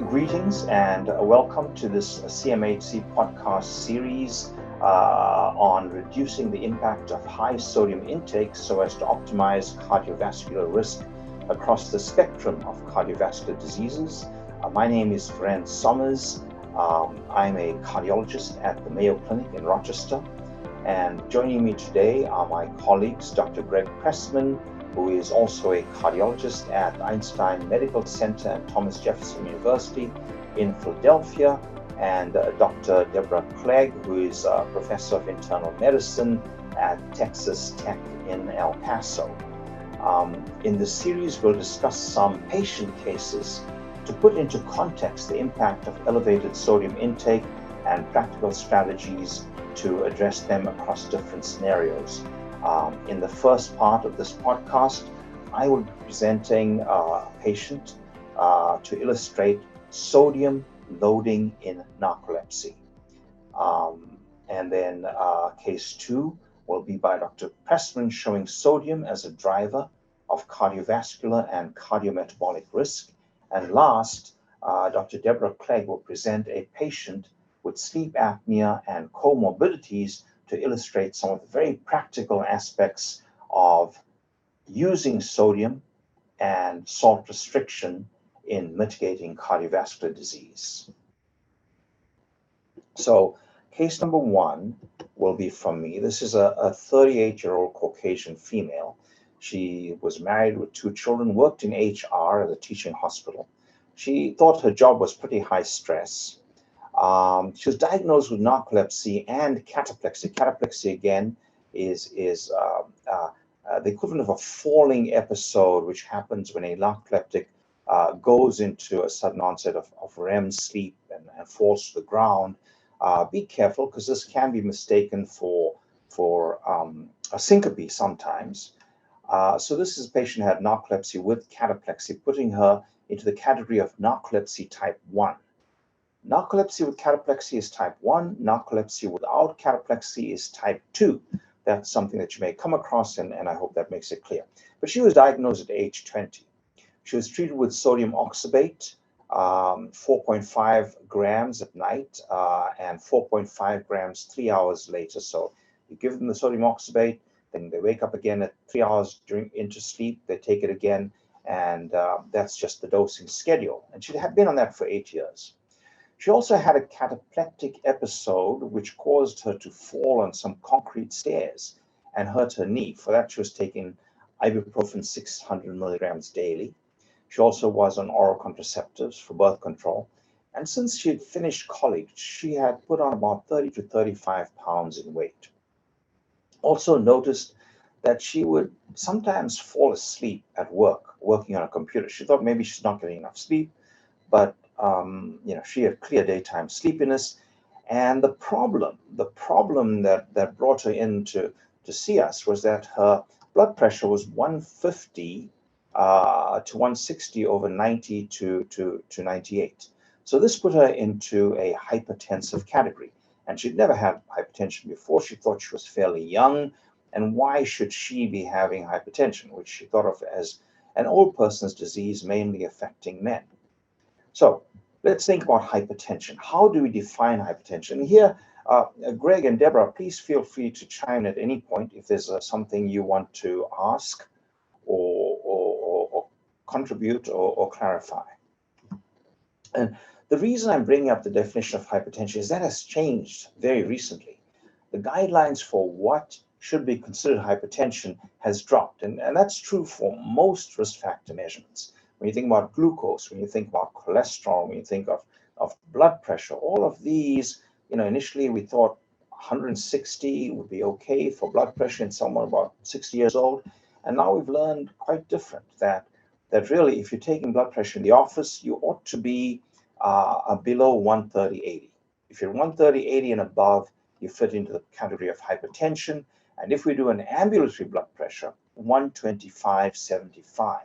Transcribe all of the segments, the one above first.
Greetings and welcome to this CMHC podcast series on reducing the impact of high sodium intake so as to optimize cardiovascular risk across the spectrum of cardiovascular diseases. My name is Ferenc Sommers. I'm a cardiologist at the Mayo Clinic in Rochester, and joining me today are my colleagues, Dr. Greg Pressman, who is also a cardiologist at Einstein Medical Center and Thomas Jefferson University in Philadelphia, and Dr. Deborah Clegg, who is a professor of internal medicine at Texas Tech in El Paso. In this series, we'll discuss some patient cases to put into context the impact of elevated sodium intake and practical strategies to address them across different scenarios. In the first part of this podcast, I will be presenting a patient to illustrate sodium loading in narcolepsy. And then case 2 will be by Dr. Pressman showing sodium as a driver of cardiovascular and cardiometabolic risk. And last, Dr. Deborah Clegg will present a patient with sleep apnea and comorbidities to illustrate some of the very practical aspects of using sodium and salt restriction in mitigating cardiovascular disease. So case number 1 will be from me. This is a 38-year-old Caucasian female. She was married with 2 children, worked in HR at a teaching hospital. She thought her job was pretty high stress. She was diagnosed with narcolepsy and cataplexy. Cataplexy, again, is the equivalent of a falling episode, which happens when a narcoleptic goes into a sudden onset of REM sleep and falls to the ground. Be careful, because this can be mistaken for a syncope sometimes. So this is a patient who had narcolepsy with cataplexy, putting her into the category of narcolepsy type 1. Narcolepsy with cataplexy is type 1. Narcolepsy without cataplexy is type 2. That's something that you may come across, and I hope that makes it clear. But she was diagnosed at age 20. She was treated with sodium oxybate, 4.5 grams at night, and 4.5 grams 3 hours later. So you give them the sodium oxybate, then they wake up again at 3 hours into sleep, they take it again, and that's just the dosing schedule. And she had been on that for 8 years. She also had a cataplectic episode which caused her to fall on some concrete stairs and hurt her knee. For that, she was taking ibuprofen 600 milligrams daily. She also was on oral contraceptives for birth control. And since she had finished college, she had put on about 30 to 35 pounds in weight. Also noticed that she would sometimes fall asleep at work, working on a computer. She thought maybe she's not getting enough sleep, but she had clear daytime sleepiness, and the problem that brought her in to see us was that her blood pressure was 150 to 160 over 90 to 98. So this put her into a hypertensive category, and she'd never had hypertension before. She thought she was fairly young, and why should she be having hypertension, which she thought of as an old person's disease, mainly affecting men. So let's think about hypertension. How do we define hypertension? Here, Greg and Deborah, please feel free to chime in at any point if there's something you want to ask or contribute or clarify. And the reason I'm bringing up the definition of hypertension is that has changed very recently. The guidelines for what should be considered hypertension has dropped, and that's true for most risk factor measurements. When you think about glucose, when you think about cholesterol, when you think of blood pressure, all of these, initially we thought 160 would be okay for blood pressure in someone about 60 years old. And now we've learned quite different, that really, if you're taking blood pressure in the office, you ought to be below 130/80. If you're 130/80 and above, you fit into the category of hypertension. And if we do an ambulatory blood pressure, 125/75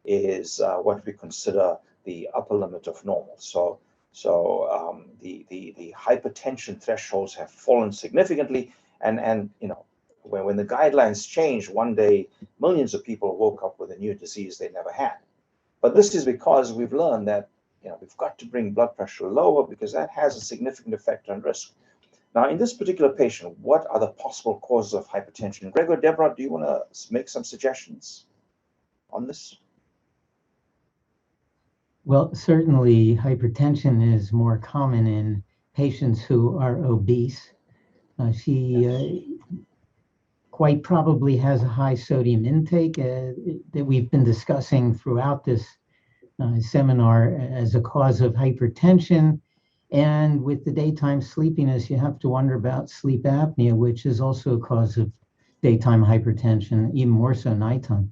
is what we consider the upper limit of normal. So the hypertension thresholds have fallen significantly, and when the guidelines changed, one day millions of people woke up with a new disease they never had. But this is because we've learned that we've got to bring blood pressure lower because that has a significant effect on risk. Now, in this particular patient, what are the possible causes of hypertension? Greg or Deborah, do you want to make some suggestions on this? Well, certainly hypertension is more common in patients who are obese. She quite probably has a high sodium intake that we've been discussing throughout this seminar as a cause of hypertension. And with the daytime sleepiness, you have to wonder about sleep apnea, which is also a cause of daytime hypertension, even more so nighttime.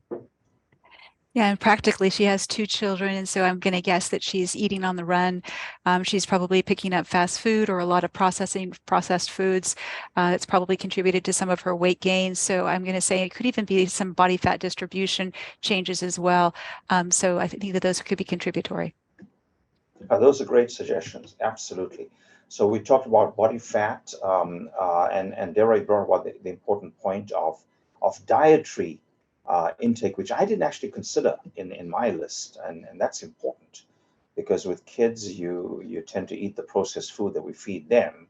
Yeah, and practically she has 2 children, and so I'm going to guess that she's eating on the run. She's probably picking up fast food or a lot of processed foods. It's probably contributed to some of her weight gain. So I'm going to say it could even be some body fat distribution changes as well. So I think that those could be contributory. Those are great suggestions, absolutely. So we talked about body fat, and Deborah brought about the important point of dietary intake, which I didn't actually consider in my list, and that's important because with kids you tend to eat the processed food that we feed them,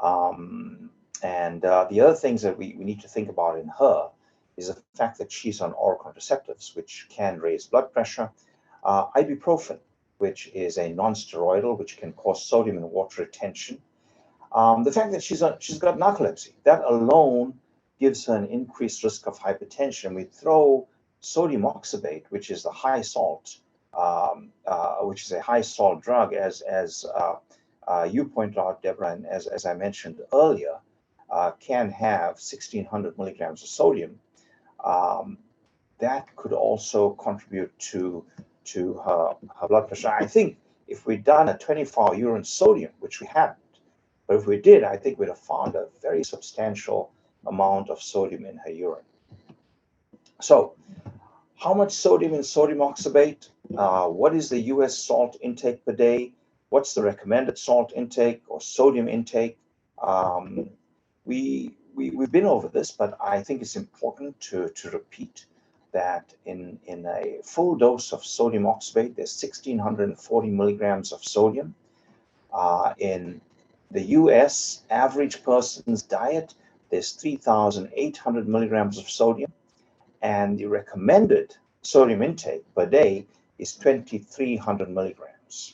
and the other things that we need to think about in her is the fact that she's on oral contraceptives, which can raise blood pressure, ibuprofen, which is a non-steroidal, which can cause sodium and water retention. The fact that she's got narcolepsy, that alone gives her an increased risk of hypertension. We throw sodium oxybate, which is the high salt, which is a high salt drug, as you pointed out, Deborah, and as I mentioned earlier, can have 1,600 milligrams of sodium. That could also contribute to her blood pressure. I think if we'd done a 24-hour urine sodium, which we haven't, but if we did, I think we'd have found a very substantial amount of sodium in her urine. So, how much sodium in sodium oxybate? What is the US salt intake per day? What's the recommended salt intake or sodium intake? We've been over this, but I think it's important to repeat that in a full dose of sodium oxybate, there's 1,640 milligrams of sodium. In the US average person's diet, there's 3,800 milligrams of sodium, and the recommended sodium intake per day is 2,300 milligrams.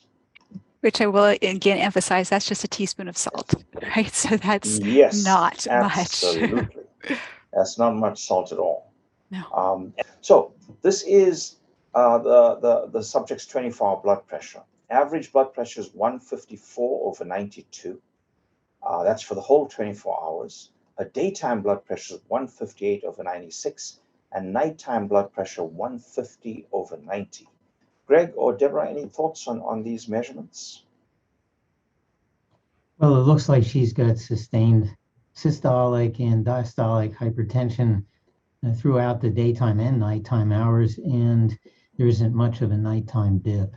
Which I will again emphasize, that's just a teaspoon of salt, right? So that's not absolutely. much. That's not much salt at all. No. So this is the subject's 24-hour blood pressure. Average blood pressure is 154/92. That's for the whole 24 hours. A daytime blood pressure is 158/96, and nighttime blood pressure 150/90. Greg or Deborah, any thoughts on these measurements? Well, it looks like she's got sustained systolic and diastolic hypertension throughout the daytime and nighttime hours, and there isn't much of a nighttime dip.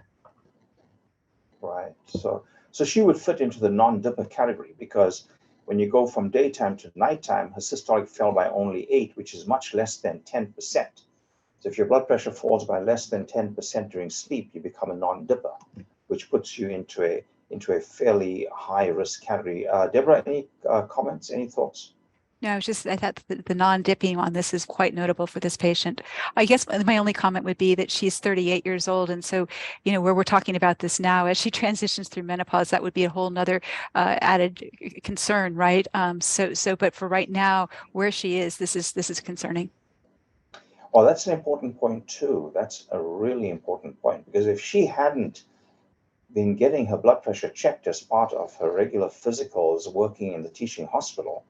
Right. So she would fit into the non-dipper category because when you go from daytime to nighttime, her systolic fell by only 8, which is much less than 10%. So if your blood pressure falls by less than 10% during sleep, you become a non-dipper, which puts you into a fairly high risk category. Deborah, any comments, any thoughts? No, it's just I thought the non-dipping on this is quite notable for this patient. I guess my only comment would be that she's 38 years old, and so where we're talking about this now, as she transitions through menopause, that would be a whole nother added concern, right? But for right now, where she is, this is concerning. Well, that's an important point too. That's a really important point because if she hadn't been getting her blood pressure checked as part of her regular physicals working in the teaching hospital,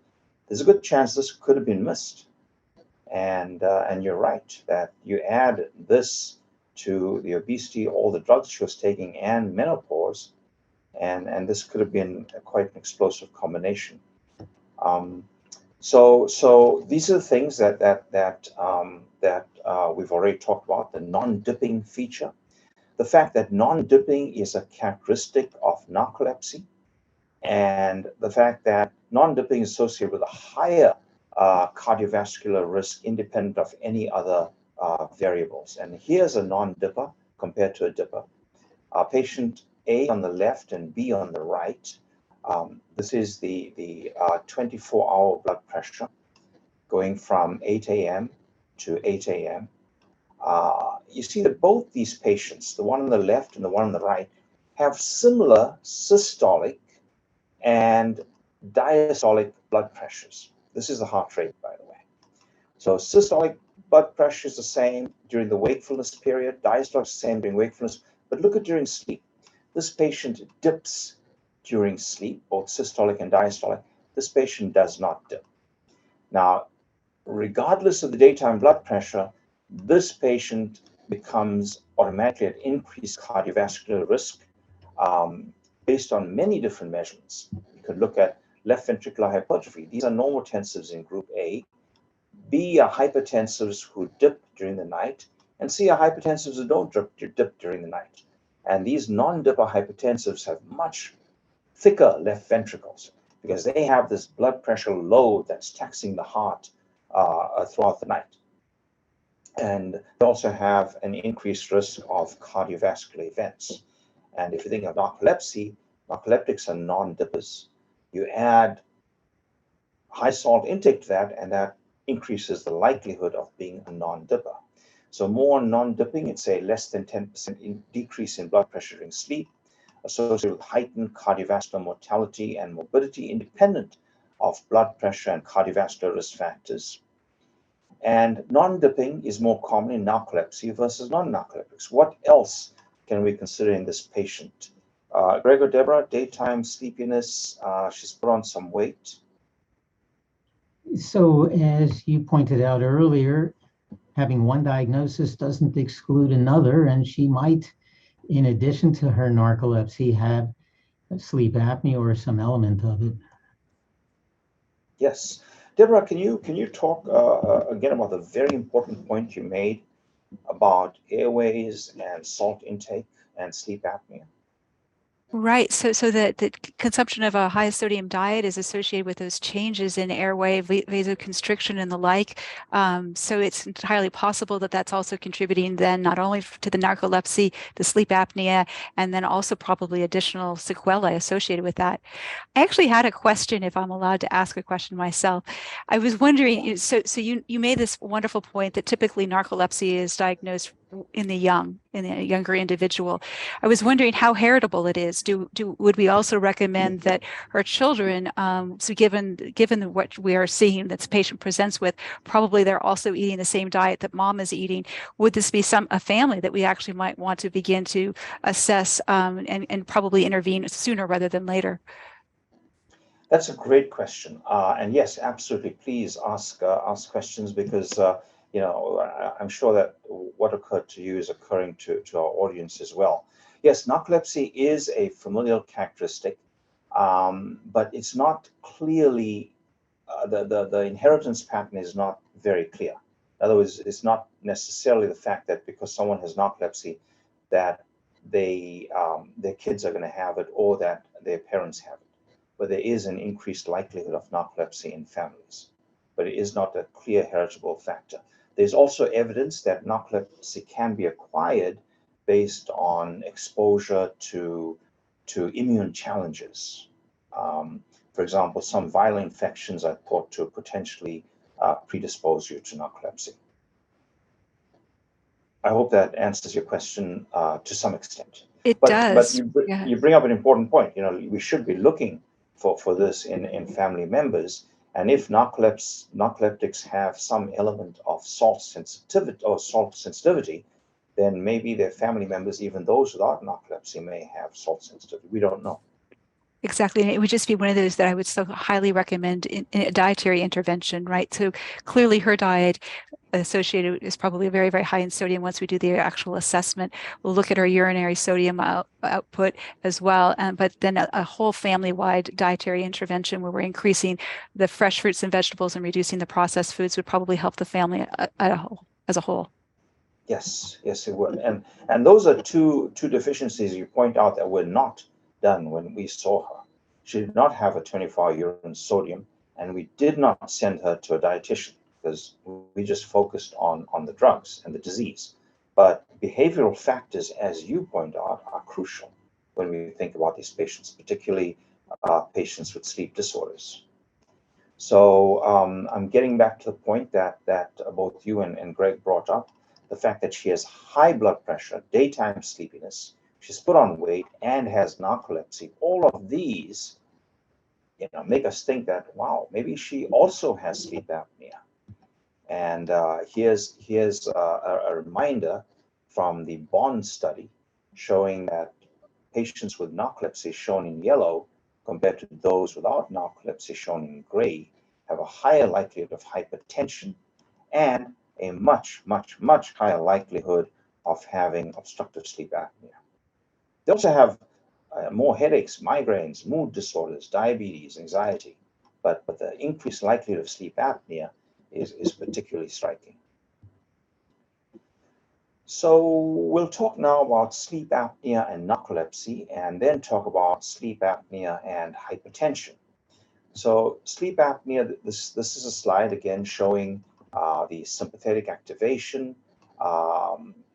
there's a good chance this could have been missed. And you're right that you add this to the obesity, all the drugs she was taking, and menopause, and this could have been quite an explosive combination. So these are the things that we've already talked about. The non-dipping feature, the fact that non-dipping is a characteristic of narcolepsy, and the fact that non-dipping is associated with a higher cardiovascular risk independent of any other variables. And here's a non-dipper compared to a dipper. Patient A on the left and B on the right. This is the 24-hour blood pressure going from 8 a.m. to 8 a.m. You see that both these patients, the one on the left and the one on the right, have similar systolic and diastolic blood pressures. This is the heart rate, by the way. So systolic blood pressure is the same during the wakefulness period, diastolic is the same during wakefulness, but look at during sleep. This patient dips during sleep, both systolic and diastolic. This patient does not dip. Now, regardless of the daytime blood pressure, this patient becomes automatically at increased cardiovascular risk based on many different measurements. You could look at left ventricular hypertrophy. These are normotensives in group A. B are hypertensives who dip during the night, and C are hypertensives who don't dip during the night. And these non-dipper hypertensives have much thicker left ventricles because they have this blood pressure load that's taxing the heart throughout the night. And they also have an increased risk of cardiovascular events. And if you think of narcolepsy, narcoleptics are non-dippers. You add high salt intake to that, and that increases the likelihood of being a non-dipper. So more non-dipping, it's a less than 10% decrease in blood pressure during sleep, associated with heightened cardiovascular mortality and morbidity independent of blood pressure and cardiovascular risk factors. And non-dipping is more common in narcolepsy versus non-narcoleptics. What else can we consider in this patient? Greg or Deborah, daytime sleepiness, she's put on some weight. So as you pointed out earlier, having one diagnosis doesn't exclude another, and she might, in addition to her narcolepsy, have sleep apnea or some element of it. Yes. Deborah, can you talk again about the very important point you made about airways and salt intake and sleep apnea? Right. So the consumption of a high sodium diet is associated with those changes in airway, vasoconstriction and the like. So it's entirely possible that that's also contributing then not only to the narcolepsy, the sleep apnea, and then also probably additional sequelae associated with that. I actually had a question, if I'm allowed to ask a question myself. I was wondering, so you made this wonderful point that typically narcolepsy is diagnosed in the younger individual. I was wondering how heritable it is. Would we also recommend that her children, so given what we are seeing that the patient presents with, probably they're also eating the same diet that mom is eating. Would this be a family that we actually might want to begin to assess and probably intervene sooner rather than later? That's a great question. And yes, absolutely. Please ask questions because I'm sure that what occurred to you is occurring to our audience as well. Yes, narcolepsy is a familial characteristic, but it's not clearly the inheritance pattern is not very clear. In other words, it's not necessarily the fact that because someone has narcolepsy that their kids are going to have it or that their parents have it. But there is an increased likelihood of narcolepsy in families, but it is not a clear heritable factor. There's also evidence that narcolepsy can be acquired based on exposure to immune challenges. For example, some viral infections are thought to potentially predispose you to narcolepsy. I hope that answers your question to some extent. It But does. you bring up an important point. We should be looking for this in family members. And if narcoleptics have some element of salt sensitivity, then maybe their family members, even those without narcolepsy, may have salt sensitivity. We don't know. Exactly. And it would just be one of those that I would so highly recommend in a dietary intervention, right? So clearly her diet associated is probably very, very high in sodium. Once we do the actual assessment, we'll look at our urinary sodium output as well. But then a whole family-wide dietary intervention where we're increasing the fresh fruits and vegetables and reducing the processed foods would probably help the family as a whole. Yes, it would. And those are two deficiencies you point out that were not done when we saw her. She did not have a 24-hour urine sodium, and we did not send her to a dietitian because we just focused on the drugs and the disease. But behavioral factors, as you point out, are crucial when we think about these patients, particularly patients with sleep disorders. So I'm getting back to the point that both you and Greg brought up, the fact that she has high blood pressure, daytime sleepiness, she's put on weight, and has narcolepsy. All of these, make us think that, wow, maybe she also has sleep apnea. And here's a reminder from the Bond study showing that patients with narcolepsy, shown in yellow, compared to those without narcolepsy, shown in gray, have a higher likelihood of hypertension and a much, much, much higher likelihood of having obstructive sleep apnea. They also have more headaches, migraines, mood disorders, diabetes, anxiety, but the increased likelihood of sleep apnea is particularly striking. So we'll talk now about sleep apnea and narcolepsy, and then talk about sleep apnea and hypertension. So sleep apnea, this is a slide again showing the sympathetic activation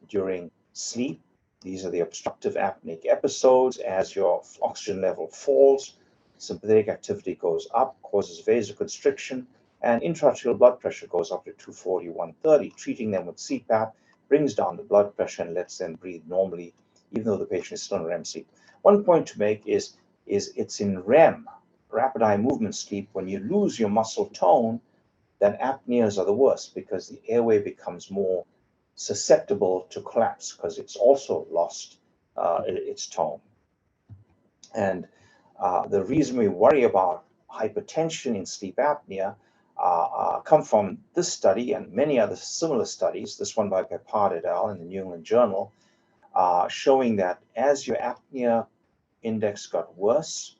during sleep. These are the obstructive apneic episodes. As your oxygen level falls, sympathetic activity goes up, causes vasoconstriction, and intra-arterial blood pressure goes up to 240, 130. Treating them with CPAP brings down the blood pressure and lets them breathe normally, even though the patient is still in REM sleep. One point to make is it's in REM, rapid eye movement sleep, when you lose your muscle tone, that apneas are the worst because the airway becomes more susceptible to collapse because it's also lost its tone. And the reason we worry about hypertension in sleep apnea come from this study and many other similar studies, this one by Pepard et al. In the New England Journal, showing that as your apnea index got worse,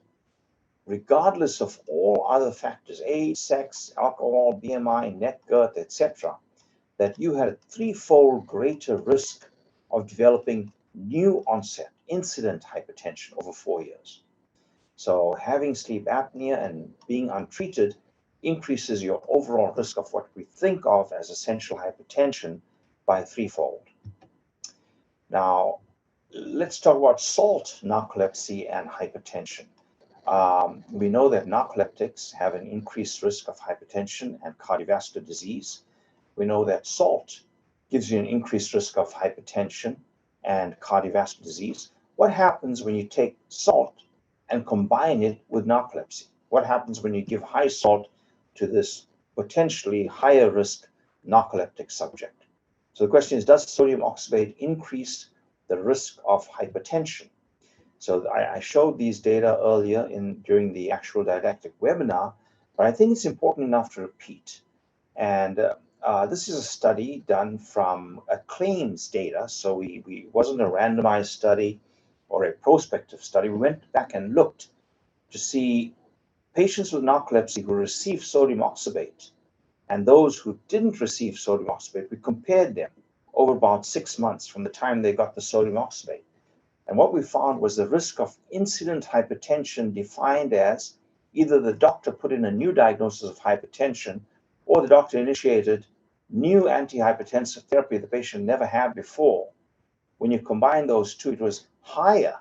regardless of all other factors, age, sex, alcohol, BMI, net girth, etc., that you had a threefold greater risk of developing new onset incident hypertension over 4 years. So having sleep apnea and being untreated increases your overall risk of what we think of as essential hypertension by threefold. Now, let's talk about SALT, narcolepsy, and hypertension. We know that narcoleptics have an increased risk of hypertension and cardiovascular disease. We know that SALT gives you an increased risk of hypertension and cardiovascular disease. What happens when you take SALT and combine it with narcolepsy? What happens when you give high SALT to this potentially higher risk narcoleptic subject? So the question is, does sodium oxybate increase the risk of hypertension? So I showed these data earlier during the actual didactic webinar, but I think it's important enough to repeat. And this is a study done from a claims data. So we wasn't a randomized study or a prospective study. We went back and looked to see patients with narcolepsy who received sodium oxybate and those who didn't receive sodium oxybate. We compared them over about 6 months from the time they got the sodium oxybate. And what we found was the risk of incident hypertension defined as either the doctor put in a new diagnosis of hypertension or the doctor initiated new antihypertensive therapy the patient never had before. When you combine those two, it was higher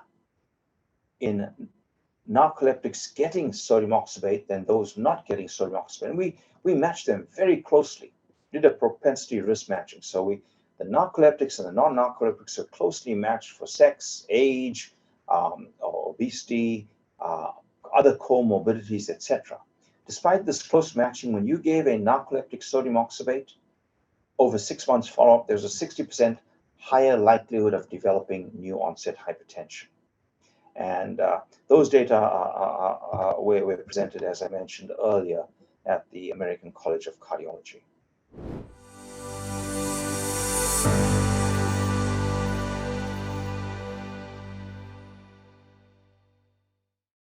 in narcoleptics getting sodium oxybate than those not getting sodium oxybate. And we matched them very closely, did a propensity risk matching. So the narcoleptics and the non-narcoleptics are closely matched for sex, age, obesity, other comorbidities, etc. Despite this close matching, when you gave a narcoleptic sodium oxybate, over 6 months follow-up, there's a 60% higher likelihood of developing new onset hypertension. And those data were presented, as I mentioned earlier, at the American College of Cardiology.